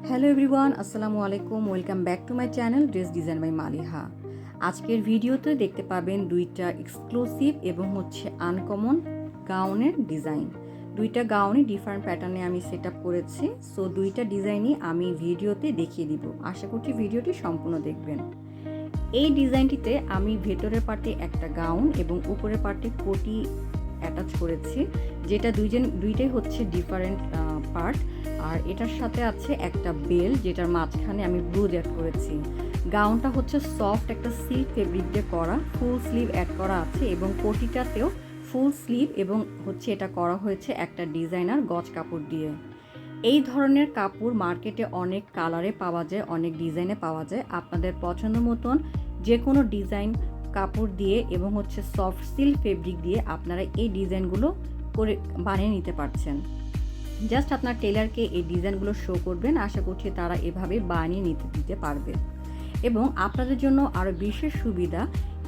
Hello everyone, আসসালামু আলাইকুম। Welcome back to my channel dress design by Maliha. আজকের ভিডিওতে দেখতে পাবেন দুইটা এক্সক্লুসিভ এবং আনকমন গাউনের ডিজাইন। দুইটা গাউনই ডিফারেন্ট প্যাটার্নে আমি সেট আপ করেছি। সো দুইটা ডিজাইনই আমি ভিডিওতে দেখিয়ে দিব। আশা করছি ভিডিওটি সম্পূর্ণ দেখবেন। এই ডিজাইনটিতে আমি ভেতরের পার্টে একটা গাউন এবং উপরের পার্টে কোটি অ্যাটাচ করেছি, যেটা দুইটাই ডিফারেন্ট পার্ট। আর এটার সাথে আছে একটা বেল, যেটার মাঝখানে আমি ব্লুজ অ্যাড করেছি। গাউনটা সফট একটা সিল্ক ফেব্রিক দিয়ে করা, ফুল স্লিভ অ্যাড করা আছে এবং কোটিটাতেও ফুল স্লিভ এবং এটা করা হয়েছে একটা ডিজাইনার গজ কাপড় দিয়ে। এই ধরনের কাপড় মার্কেটে অনেক কালারে পাওয়া যায়, অনেক ডিজাইনে পাওয়া যায়। আপনাদের পছন্দ মতন যে কোনো ডিজাইন কাপড় দিয়ে এবং সফট সিল্ক ফেব্রিক দিয়ে আপনারা এই ডিজাইনগুলো করে বানিয়ে নিতে পারছেন। জাস্ট আপনার টেলারকে এই ডিজাইনগুলো শো করবেন, আশা করছি তারা এভাবে বানিয়ে দিতে পারবে। এবং আপনাদের জন্য আরও বিশেষ সুবিধা,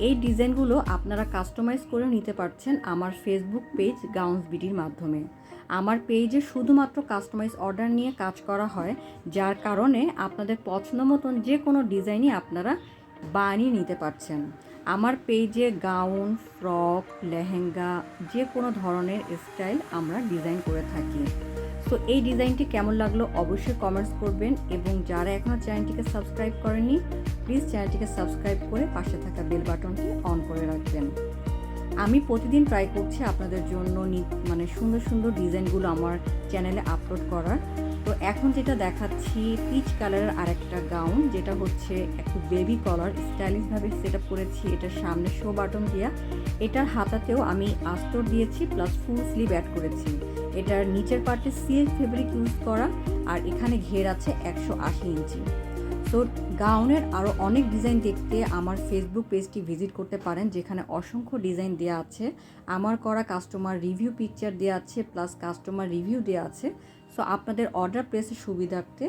এই ডিজাইনগুলো আপনারা কাস্টমাইজ করে নিতে পারছেন আমার ফেসবুক পেজ গাউন্স বিডির মাধ্যমে। আমার পেজে শুধুমাত্র কাস্টমাইজ অর্ডার নিয়ে কাজ করা হয়, যার কারণে আপনাদের পছন্দ মতন যে কোনো ডিজাইনই আপনারা বানিয়ে নিতে পারছেন। আমার পেজে গাউন, ফ্রক, লেহেঙ্গা যে কোনো ধরনের স্টাইল আমরা ডিজাইন করে থাকি। সো এই ডিজাইনটি কেমন লাগলো অবশ্যই কমেন্টস করবেন এবং যারা এখনও চ্যানেলটিকে সাবস্ক্রাইব করেনি প্লিজ চ্যানেলটিকে সাবস্ক্রাইব করে পাশে থাকা বেল বাটনটি অন করে রাখবেন। আমি প্রতিদিন ট্রাই করছি আপনাদের জন্য সুন্দর সুন্দর ডিজাইনগুলো আমার চ্যানেলে আপলোড করার। তো এখন যেটা দেখাচ্ছি পিচ কালারের আরেকটা গাউন, যেটা একটু বেবি কলার স্টাইলিশভাবে সেট আপ করেছি। এটার সামনে শো বাটন দিয়া, এটার হাতাতেও আমি আস্তর দিয়েছি প্লাস ফুল স্লিভ অ্যাড করেছি। এটার নিচের পার্টে সিল্ক ফেব্রিক ইউজ করা আর এখানে ঘের আছে 180 ইঞ্চি। সো গাউনের আরও অনেক ডিজাইন দেখতে আমার ফেসবুক পেজটি ভিজিট করতে পারেন, যেখানে অসংখ্য ডিজাইন দেওয়া আছে। আমার করা কাস্টমার রিভিউ পিকচার দেওয়া আছে প্লাস কাস্টমার রিভিউ দেওয়া আছে। সো আপনাদের অর্ডার প্লেসের সুবিধার্থে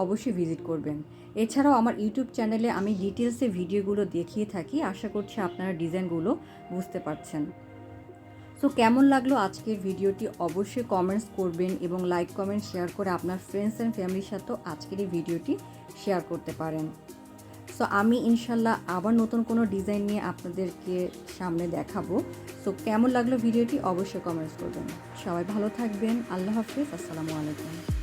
অবশ্যই ভিজিট করবেন। এছাড়াও আমার ইউটিউব চ্যানেলে আমি ডিটেলসে ভিডিওগুলো দেখিয়ে থাকি। আশা করছি আপনারা ডিজাইনগুলো বুঝতে পারছেন। সো কেমন লাগলো আজকের ভিডিওটি অবশ্যই কমেন্টস করবেন এবং লাইক কমেন্ট শেয়ার করে আপনার ফ্রেন্ডস অ্যান্ড ফ্যামিলির সাথেও আজকের এই ভিডিওটি শেয়ার করতে পারেন। সো আমি ইনশাল্লাহ আবার নতুন কোনো ডিজাইন নিয়ে আপনাদেরকে সামনে দেখাবো। সো কেমন লাগলো ভিডিওটি অবশ্যই কমেন্টস করবেন। সবাই ভালো থাকবেন। আল্লাহ হাফিজ। আসসালামু আলাইকুম।